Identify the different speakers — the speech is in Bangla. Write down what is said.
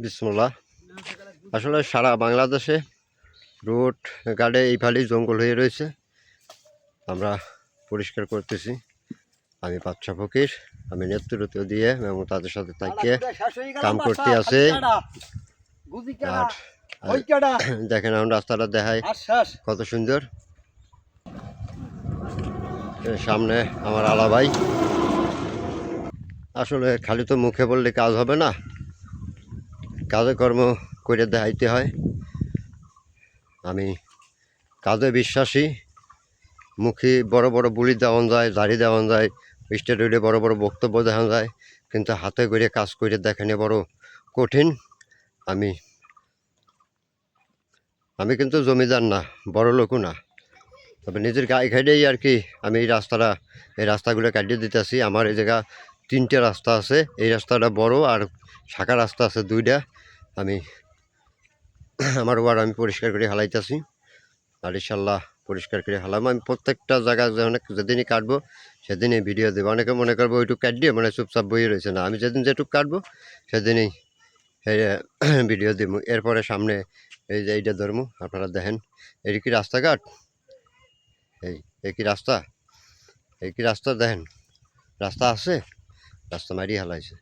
Speaker 1: বিসমুল্লাহ। আসলে সারা বাংলাদেশে রোড গার্ডে এই ফালেই জঙ্গল হয়ে রয়েছে, আমরা পরিষ্কার করতেছি। আমি বাদশা ফকির, আমি নেতৃত্ব দিয়ে এবং তাদের সাথে থাকিয়ে কাম করতে আছে। আর দেখেন এখন রাস্তাটা দেখায় কত সুন্দর। সামনে আমার আলা ভাই। আসলে খালি তো মুখে বললে কাজ হবে না, কাজে কর্ম করে দেখাইতে হয়। আমি কাজে বিশ্বাসী, মুখে বড় বড় বুলি দেওয়া যায়, দাড়ি দেওয়া যায়, স্টেডিয়ামে বড় বড় বক্তব্য দেখা যায়, কিন্তু হাতে করে কাজ করে দেখানো বড় কঠিন। আমি কিন্তু জমিদার না, বড় লোকও না, তবে নিজের গায়ে খাইলেই আর কি আমি এই রাস্তাগুলো কাটিয়ে দিতেছি। আমার এই জায়গা 3টে রাস্তা আছে, এই রাস্তাটা বড় আর শাখা রাস্তা আছে 2টা। আমার ওয়ার্ড আমি পরিষ্কার করে হালাইতেছি, আর ইনশাল্লাহ পরিষ্কার করে হালাম। আমি প্রত্যেকটা জায়গায় যেদিনই কাটবো সেদিনই ভিডিও দেবো। অনেকে মনে করবো ওইটুক কাট দিয়ে মানে চুপচাপ বইয়ে রয়েছে, না, আমি যেদিন যেটুক কাটবো সেদিনই ভিডিও দেব। এরপরে সামনে এই যে এইটা ধর্ম, আপনারা দেখেন এই কি রাস্তাঘাট, এই কি রাস্তা, এই কি রাস্তা দেখেন, রাস্তা আছে, রাস্তা মারিয়ে হালাইছে।